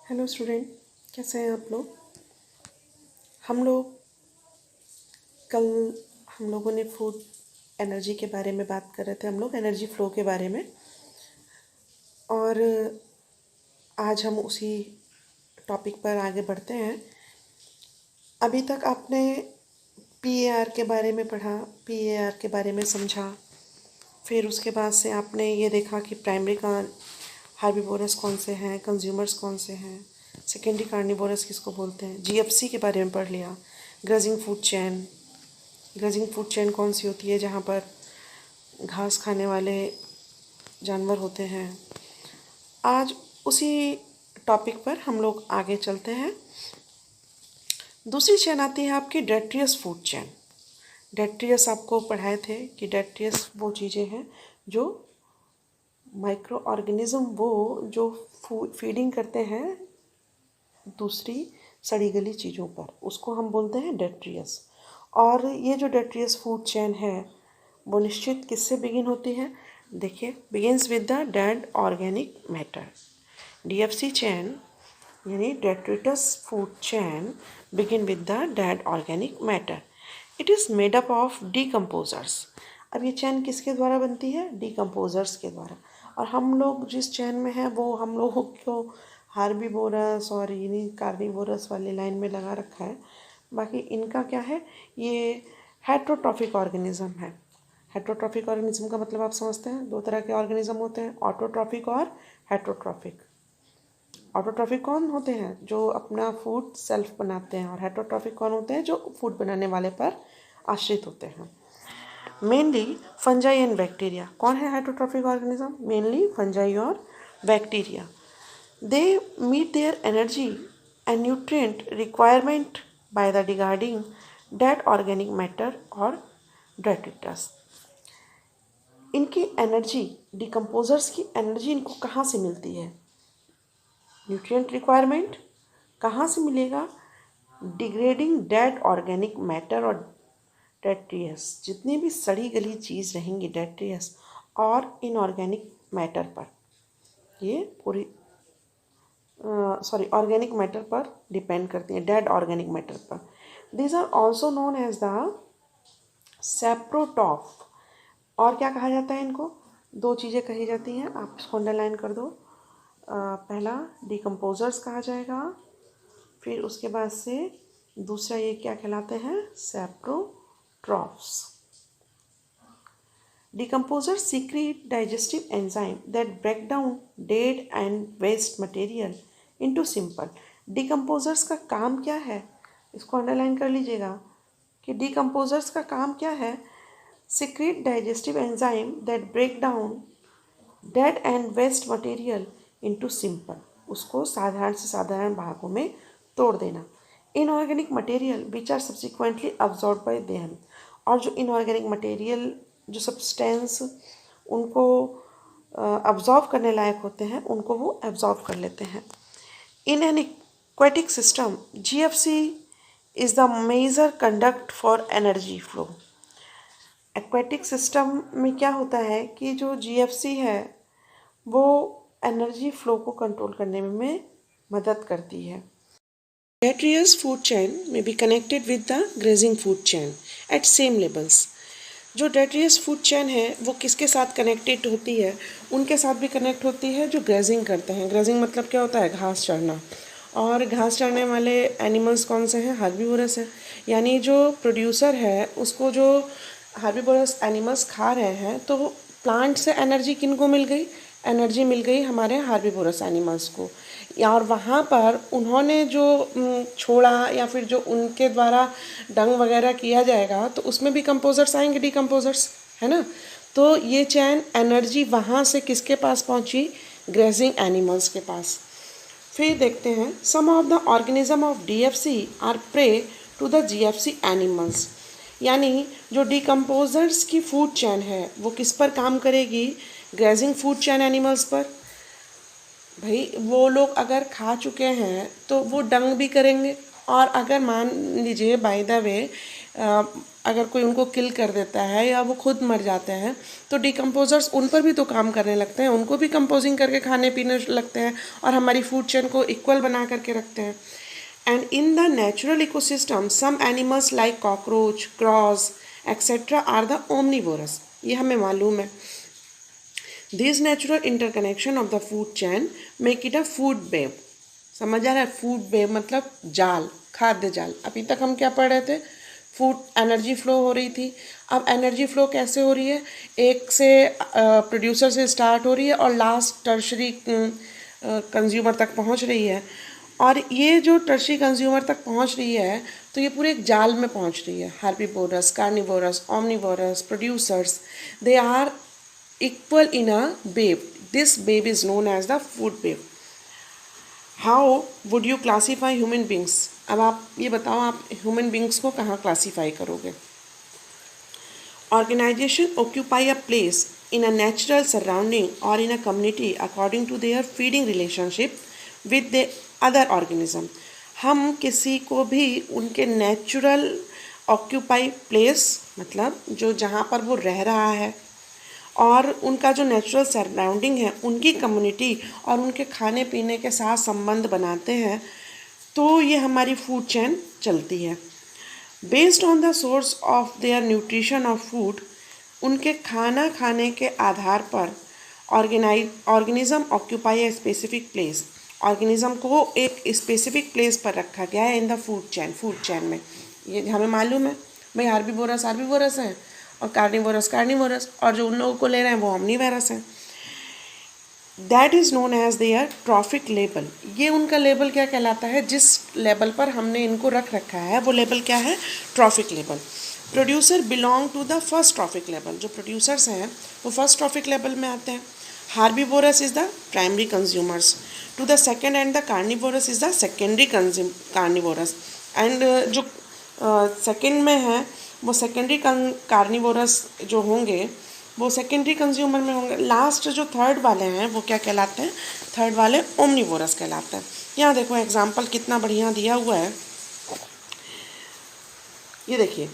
Hello student, कैसे हैं आप लोग। हम लोग कल हम लोगों ने फूड एनर्जी के बारे में बात कर रहे थे, हम लोग एनर्जी फ्लो के बारे में। और आज हम उसी टॉपिक पर आगे बढ़ते हैं। अभी तक आपने पीएआर के बारे में पढ़ा, पीएआर के बारे में समझा। फिर उसके बाद से आपने ये देखा कि प्राइमरी का हार्बीवोरस कौन से हैं, कंज्यूमर्स कौन से हैं, सेकेंडरी कार्निवोरस किसको बोलते हैं, जीएफसी के बारे में पढ़ लिया। Grazing food chain, grazing food chain कौन सी होती है, जहाँ पर घास खाने वाले जानवर होते हैं। आज उसी टॉपिक पर हम लोग आगे चलते हैं। दूसरी चेन आती है आपकी डेट्रियस फूड चेन। डेट्रियस आपको पढ़ाए थे कि डेट्रियस वो चीज़ें हैं जो माइक्रो ऑर्गेनिज्म, वो जो फीडिंग करते हैं दूसरी सड़ी गली चीज़ों पर, उसको हम बोलते हैं डेट्रियस। और ये जो डेट्रियस फूड चेन है वो निश्चित किससे बिगिन होती है। देखिए, begins with the dead organic matter. DFC chain यानी detritus food chain begin with the dead organic matter. It is made up of decomposers. अब ये चैन किसके द्वारा बनती है? डीकम्पोजर्स के द्वारा। और हम लोग जिस चैन में हैं वो हम लोगों को हार्बीवोरस और यानी कार्निवोरस वाली लाइन में लगा रखा है। बाकी इनका क्या है, ये हेट्रोट्रॉफिक ऑर्गेनिज्म है। हेट्रोट्रॉफिक ऑर्गेनिज्म का मतलब आप समझते हैं, दो तरह के ऑर्गेनिज्म होते हैं, ऑटोट्रॉफिक और हेट्रोट्रॉफिक। ऑटोट्रॉफिक कौन होते हैं? जो अपना फूड सेल्फ बनाते हैं। और हेट्रोट्रॉफिक कौन होते हैं? जो फूड बनाने वाले पर आश्रित होते हैं। Mainly fungi and bacteria. कौन है हेट्रोट्रॉफिक ऑर्गेनिज्म? मेनली फंजाई और bacteria. They meet their energy and nutrient requirement by the degrading dead organic matter और डेट्रिटस। इनकी एनर्जी, डिकम्पोजर्स की एनर्जी इनको कहाँ से मिलती है? न्यूट्रिएंट रिक्वायरमेंट कहाँ से मिलेगा? डिग्रेडिंग डेड ऑर्गेनिक मैटर और डेट्रियस। जितनी भी सड़ी गली चीज़ रहेंगी डेट्रियस और इनऑर्गेनिक मैटर पर, ये पूरी ऑर्गेनिक मैटर पर डिपेंड करती हैं, डेड ऑर्गेनिक मैटर पर। These are also known as the saprotroph. और क्या कहा जाता है इनको? दो चीज़ें कही जाती हैं, आप इसको अंडरलाइन कर दो। पहला डिकम्पोजर्स कहा जाएगा, फिर उसके बाद से दूसरा ये क्या कहलाते हैं? सेप्रोट्रॉफ्स। Decomposers secrete digestive enzyme that break down dead and waste material into simple. Decomposers का काम क्या है? इसको अंडरलाइन कर लीजिएगा कि decomposers का काम क्या है? Secrete digestive enzyme that break down dead and waste material into simple. उसको साधारण से साधारण भागों में तोड़ देना। Inorganic material which are subsequently absorbed by them. और जो inorganic material, जो सब्सटेंस उनको अब्जॉर्व करने लायक होते हैं, उनको वो एब्जॉर्व कर लेते हैं। In an aquatic system, GFC is the major conduct for energy flow. Aquatic system में क्या होता है कि जो जीएफसी है वो एनर्जी फ्लो को कंट्रोल करने में मदद करती है। Detritus food chain may be connected with the grazing food chain at same levels. जो डेट्रियस फूड चेन है वो किसके साथ कनेक्टेड होती है? उनके साथ भी कनेक्ट होती है जो ग्रेजिंग करते हैं। ग्रेजिंग मतलब क्या होता है? घास चढ़ना। और घास चढ़ने वाले एनिमल्स कौन से हैं? हार्बीवोरस है। यानी जो प्रोड्यूसर है उसको जो हार्बीवोरस एनिमल्स खा रहे हैं, तो प्लांट से एनर्जी किन को मिल गई? एनर्जी मिल गई हमारे हार्बीवोरस एनिमल्स को। और वहाँ पर उन्होंने जो छोड़ा या फिर जो उनके द्वारा डंग वगैरह किया जाएगा, तो उसमें भी कंपोजर्स आएंगे, डीकम्पोजर्स, है ना। तो ये चैन एनर्जी वहाँ से किसके पास पहुँची? ग्रेजिंग एनिमल्स के पास। फिर देखते हैं, some of the organism of DFC are prey to the GFC animals. यानी जो डीकम्पोजर्स की फूड चैन है वो किस पर काम करेगी? ग्रेजिंग फूड चैन एनिमल्स पर। भाई वो लोग अगर खा चुके हैं तो वो डंग भी करेंगे। और अगर मान लीजिए बाय द वे अगर कोई उनको किल कर देता है या वो खुद मर जाते हैं तो डिकम्पोजर्स उन पर भी तो काम करने लगते हैं, उनको भी कंपोजिंग करके खाने पीने लगते हैं और हमारी फूड चेन को इक्वल बना करके रखते हैं. And in the natural ecosystem, some animals like cockroach, crows, etc. are the omnivorous. ये हमें मालूम है. This natural interconnection of the food chain make it a food web. समझ आ रहा है? फूड वेब मतलब जाल, खाद्य जाल. अभी तक हम क्या पढ़ रहे थे? फूड एनर्जी फ्लो हो रही थी. अब एनर्जी फ्लो कैसे हो रही है? एक से प्रोड्यूसर से स्टार्ट हो रही है और लास्ट टर्शरी कंज्यूमर तक पहुंच रही है. और ये जो टर्शरी कंज्यूमर तक पहुंच रही है तो ये पूरे एक जाल में पहुंच रही है. Herbivorous, carnivorous, omnivorous, producers, they are equal in a wave. This wave is known as the food wave. How would you classify human beings? अब आप ये बताओ, आप ह्यूमन बींग्स को कहाँ क्लासीफाई करोगे? Organization occupy a place in a natural surrounding or in a community according to their feeding relationship with the other organism. हम किसी को भी उनके नेचुरल ऑक्यूपाई प्लेस मतलब जो जहाँ पर वो रह रहा है और उनका जो नेचुरल सराउंडिंग है उनकी कम्युनिटी और उनके खाने पीने के साथ संबंध बनाते हैं तो ये हमारी फूड चेन चलती है. Based on the source of their nutrition of food, उनके खाना खाने के आधार पर organism occupy a specific place. Organism को एक स्पेसिफिक प्लेस पर रखा गया है इन द फूड चेन में. ये हमें मालूम है भाई, हार्बीवोरस हैं और कार्निवोरस और जो उन लोगों को ले रहे हैं वो ओमनीवोरस हैं. That is known as their trophic लेबल. ये उनका लेबल क्या कहलाता है? जिस लेबल पर हमने इनको रख रखा है वो लेबल क्या है? Traffic label. Producer belong to the first trophic label. जो प्रोड्यूसर्स हैं वो फर्स्ट ट्रॉफिक लेबल में आते हैं. Herbivores is the primary consumers. To the second and the carnivorous is the secondary carnivorous. And जो सेकेंड में है वो सेकेंडरी कार्निवोरस जो होंगे वो सेकेंडरी कंज्यूमर में होंगे. लास्ट जो थर्ड वाले हैं वो क्या कहलाते हैं? थर्ड वाले ओमनीवोरस कहलाते हैं. यहाँ देखो एग्जाम्पल कितना बढ़िया दिया हुआ है. ये देखिए,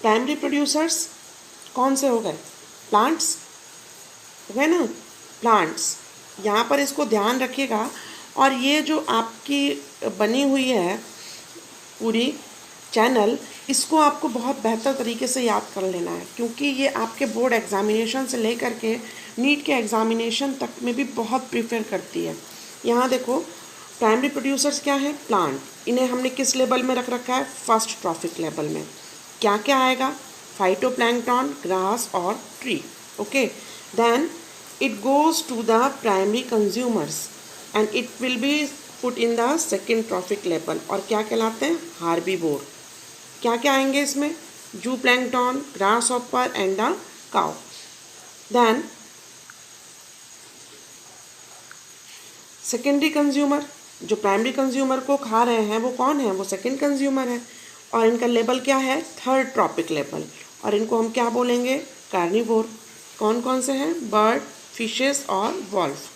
प्राइमरी प्रोड्यूसर्स कौन से हो गए? प्लांट्स हो गए ना, प्लांट्स. यहाँ पर इसको ध्यान रखिएगा. और ये जो आपकी बनी हुई है पूरी चैनल, इसको आपको बहुत बेहतर तरीके से याद कर लेना है क्योंकि ये आपके बोर्ड एग्जामिनेशन से लेकर के नीट के एग्जामिनेशन तक में भी बहुत प्रिफेयर करती है. यहाँ देखो, प्राइमरी प्रोड्यूसर्स क्या है? प्लांट. इन्हें हमने किस लेवल में रख रखा है? फर्स्ट ट्रॉफिक लेवल में. क्या क्या आएगा? फाइटोप्लैंक्टन, ग्रास और tree. Okay, then it goes to the primary consumers and it will be put in the second trophic level. और क्या कहलाते हैं? हार्बीवोर. क्या क्या आएंगे इसमें? Zooplankton, grasshopper and the cow. Then secondary consumer, जो प्राइमरी कंज्यूमर को खा रहे हैं वो कौन है? वो सेकेंड कंज्यूमर है. और इनका लेवल क्या है? Third trophic level. और इनको हम क्या बोलेंगे? कार्निवोर. कौन कौन से हैं? बर्ड, फिशेस और वॉल्फ.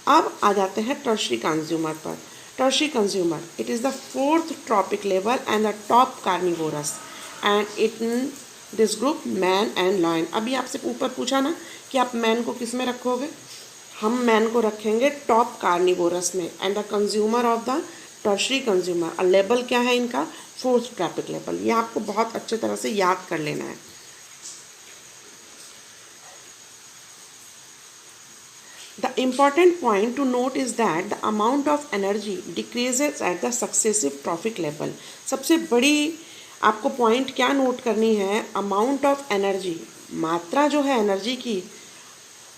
अब आ जाते हैं टर्शरी कंज्यूमर पर. Tertiary consumer, it is the fourth trophic level and the top carnivorous and it in this group man and lion. अभी आपसे ऊपर पूछा ना कि आप मैन को किस में रखोगे? हम मैन को रखेंगे टॉप कार्निवोरस में and the consumer of the tertiary consumer. और लेवल क्या है इनका? Fourth trophic level. ये आपको बहुत अच्छे तरह से याद कर लेना है. The important point to note is that the amount of energy decreases at the successive trophic level. सबसे बड़ी आपको पॉइंट क्या नोट करनी है? अमाउंट ऑफ एनर्जी, मात्रा जो है एनर्जी की,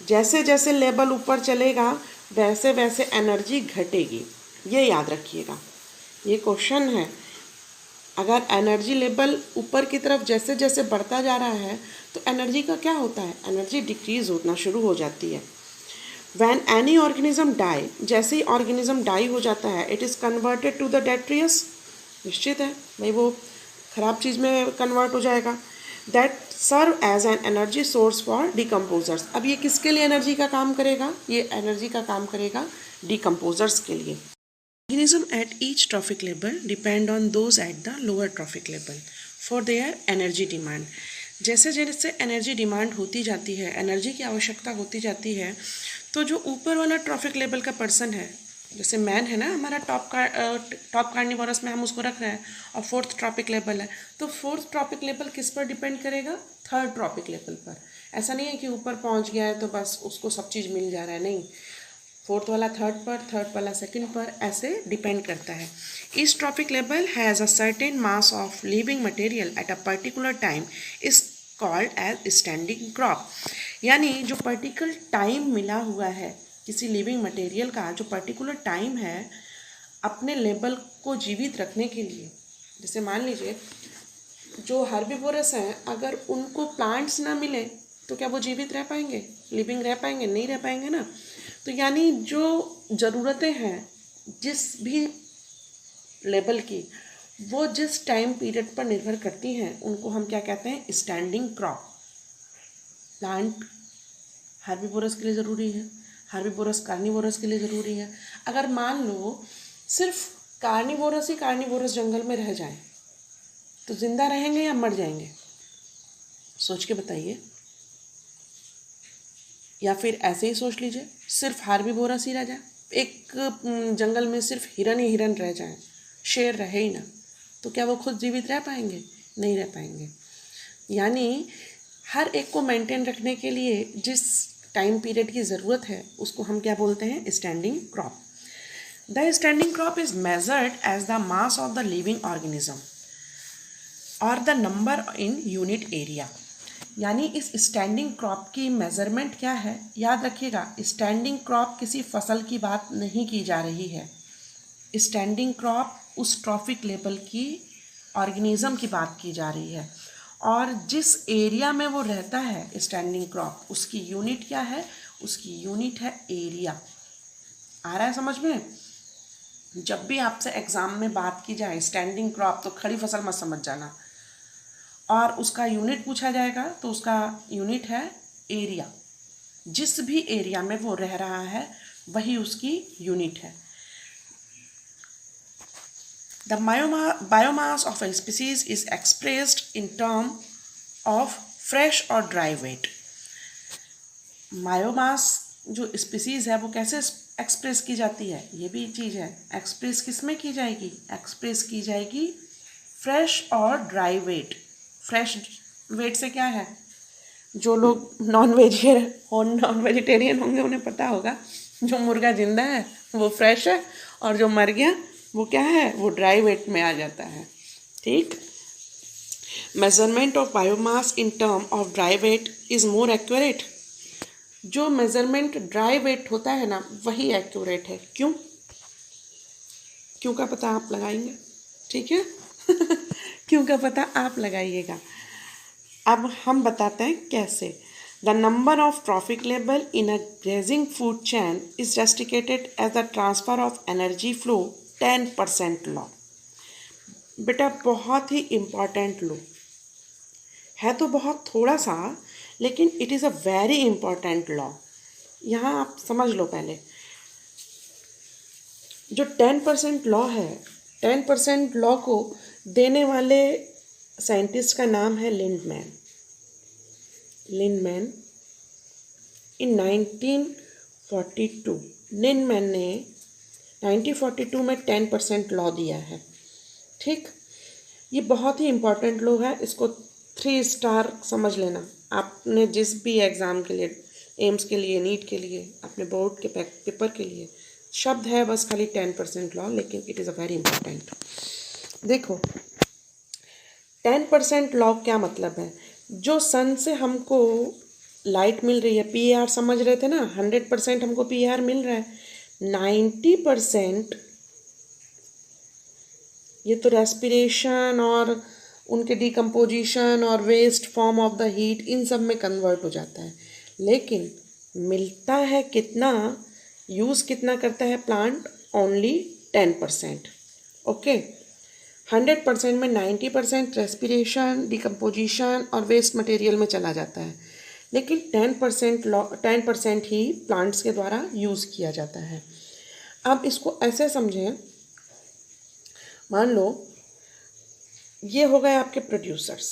जैसे जैसे लेवल ऊपर चलेगा वैसे वैसे एनर्जी घटेगी. ये याद रखिएगा, ये क्वेश्चन है. अगर एनर्जी लेवल ऊपर की तरफ जैसे जैसे बढ़ता जा रहा है तो एनर्जी का क्या होता है? एनर्जी डिक्रीज होना शुरू हो जाती है. When any organism die, जैसे ही ऑर्गेनिज्म डाई हो जाता है, it is converted to the detritus. निश्चित है भाई, वो खराब चीज़ में कन्वर्ट हो जाएगा. That serve as an energy source for decomposers. अब ये किसके लिए एनर्जी का काम करेगा? ये एनर्जी का काम करेगा डिकम्पोजर्स के लिए. Organism at each trophic level depend on those at the lower trophic level. For their energy demand. जैसे जैसे एनर्जी डिमांड होती जाती है, एनर्जी की आवश्यकता होती जाती है, तो जो ऊपर वाला ट्रॉफिक लेवल का पर्सन है, जैसे मैन है ना हमारा टॉप कार्निवोरस में हम उसको रख रहे हैं, और फोर्थ ट्रॉपिक लेवल है, तो फोर्थ ट्रॉपिक लेवल किस पर डिपेंड करेगा? थर्ड ट्रॉपिक लेवल पर। ऐसा नहीं है कि ऊपर पहुंच गया है तो बस उसको सब चीज़ मिल जा रहा है, नहीं, फोर्थ वाला थर्ड पर, थर्ड वाला सेकंड पर, ऐसे डिपेंड करता है। Each tropic level has a certain mass of living material at a particular time is called as standing crop. यानी जो पर्टिकुलर टाइम मिला हुआ है किसी लिविंग मटेरियल का, जो पर्टिकुलर टाइम है अपने लेवल को जीवित रखने के लिए, जैसे मान लीजिए जो हर्बिवोरस हैं, अगर उनको प्लांट्स ना मिले तो क्या वो जीवित रह पाएंगे, लिविंग रह पाएंगे? नहीं रह पाएंगे ना। तो यानी जो ज़रूरतें हैं जिस भी लेवल की, वो जिस टाइम पीरियड पर निर्भर करती हैं, उनको हम क्या कहते हैं? Standing crop. प्लांट हर्बिवोरस के लिए ज़रूरी है, हर्बिवोरस कार्निवोरस के लिए ज़रूरी है। अगर मान लो सिर्फ कार्निवोरस ही कार्निवोरस जंगल में रह जाए तो जिंदा रहेंगे या मर जाएंगे? सोच के बताइए। या फिर ऐसे ही सोच लीजिए, सिर्फ हार्बिवोरस ही रह जाए, एक जंगल में सिर्फ हिरन ही हिरन रह जाए, शेर रहे ही ना, तो क्या वो खुद जीवित रह पाएंगे? नहीं रह पाएंगे। यानी हर एक को मेंटेन रखने के लिए जिस टाइम पीरियड की ज़रूरत है उसको हम क्या बोलते हैं? Standing crop. The standing crop is measured as the mass of the living organism और the number in unit area. यानी इस स्टैंडिंग क्रॉप की मेज़रमेंट क्या है? याद रखिएगा, स्टैंडिंग क्रॉप किसी फसल की बात नहीं की जा रही है। स्टैंडिंग क्रॉप उस ट्रॉफिक लेवल की ऑर्गेनिज्म की बात की जा रही है, और जिस एरिया में वो रहता है स्टैंडिंग क्रॉप, उसकी यूनिट क्या है? उसकी यूनिट है एरिया। आ रहा है समझ में? जब भी आपसे एग्ज़ाम में बात की जाए स्टैंडिंग क्रॉप, तो खड़ी फसल मत समझ जाना, और उसका यूनिट पूछा जाएगा तो उसका यूनिट है एरिया। जिस भी एरिया में वो रह रहा है वही उसकी यूनिट है। The biomass of a species is expressed in term of fresh और ड्राई वेट। बायोमास जो स्पीसीज है वो कैसे एक्सप्रेस की जाती है? ये भी चीज़ है, एक्सप्रेस किस में की जाएगी? एक्सप्रेस की जाएगी फ्रेश और ड्राई वेट। फ्रेश वेट से क्या है? जो लोग नॉन वेजिटेरियन होंगे उन्हें पता होगा, जो मुर्गा जिंदा है वो फ्रेश है, और जो मर गया वो क्या है? वो ड्राई वेट में आ जाता है। ठीक। Measurement of biomass in term of dry weight is more accurate. जो मेजरमेंट ड्राई वेट होता है ना वही एक्यूरेट है। क्यों? क्यों का पता आप लगाएंगे, ठीक है? क्यों का पता आप लगाइएगा। अब हम बताते हैं कैसे। The number of trophic level in a grazing food chain is justicated as the transfer of energy flow 10% law. बेटा बहुत ही इम्पॉर्टेंट लॉ है, तो बहुत थोड़ा सा, लेकिन it is a very important law. यहाँ आप समझ लो पहले, जो 10% लॉ है, 10% लॉ को देने वाले साइंटिस्ट का नाम है लिंडमैन। इन 1942 लिंडमैन ने 1942 में 10% लॉ दिया है। ठीक, ये बहुत ही इम्पॉर्टेंट लॉ है, इसको 3 स्टार समझ लेना। आपने जिस भी एग्ज़ाम के लिए, एम्स के लिए, नीट के लिए, अपने बोर्ड के पेपर के लिए, शब्द है बस खाली 10% लॉ, लेकिन it is a very important. देखो 10% लॉ क्या मतलब है? जो सन से हमको लाइट मिल रही है, पीआर समझ रहे थे ना, 100% हमको पीआर मिल रहा है, 90% ये तो रेस्पिरेशन और उनके डिकम्पोजिशन और waste form of the heat इन सब में कन्वर्ट हो जाता है। लेकिन मिलता है कितना, यूज़ कितना करता है प्लांट? ओनली 10%। ओके, 100% में 90% रेस्पिरेशन, डिकम्पोजिशन और वेस्ट मटेरियल में चला जाता है, लेकिन 10% ही प्लांट्स के द्वारा यूज़ किया जाता है। अब इसको ऐसे समझें, मान लो ये हो गए आपके प्रोड्यूसर्स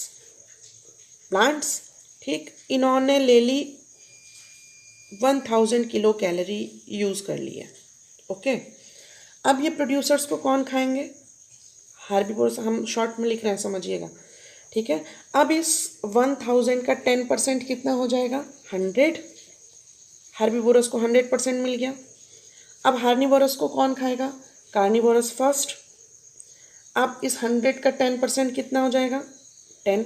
प्लांट्स। ठीक, इन्होंने ले ली 1000 किलो कैलोरी यूज़ कर ली है। ओके, अब ये प्रोड्यूसर्स को कौन खाएंगे? हार्बिवोर्स। हम शॉर्ट में लिख रहे हैं, समझिएगा। ठीक है, अब इस 1000 का 10% कितना हो जाएगा? 100। हार्बिवोरस को 100% मिल गया। अब हार्निवोरस को कौन खाएगा? Carnivorous first. अब इस 100 का 10% कितना हो जाएगा? 10।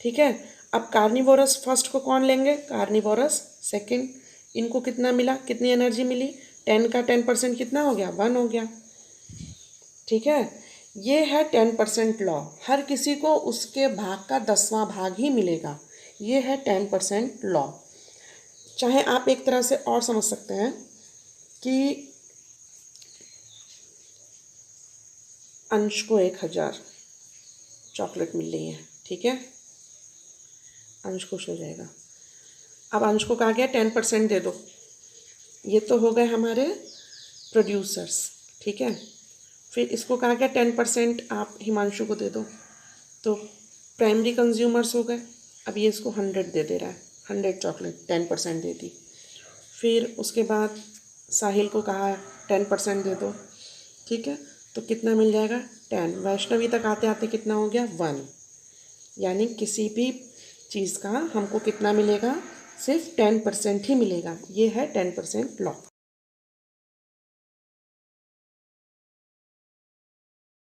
ठीक है, अब कार्निवोरस फर्स्ट को कौन लेंगे? Carnivorous second. इनको कितना मिला? कितनी एनर्जी मिली? 10 का 10% कितना हो गया? 1 हो गया। ठीक है, ये है 10% लॉ। हर किसी को उसके भाग का 10वां भाग ही मिलेगा। ये है 10% लॉ। चाहे आप एक तरह से और समझ सकते हैं कि अंश को 1000 चॉकलेट मिल रही है। ठीक है, अंश खुश हो जाएगा। अब अंश को कहा गया 10% दे दो। ये तो हो गए हमारे प्रोड्यूसर्स। ठीक है, फिर इसको कहा गया 10% आप हिमांशु को दे दो, तो प्राइमरी कंज्यूमर्स हो गए। अब ये इसको 100 दे दे रहा है, 100 चॉकलेट 10% दे दी। फिर उसके बाद साहिल को कहा 10% दे दो। ठीक है, तो कितना मिल जाएगा? 10। वैष्णवी तक आते आते कितना हो गया? 1। यानी किसी भी चीज़ का हमको कितना मिलेगा? सिर्फ 10% ही मिलेगा। ये है 10% लॉ।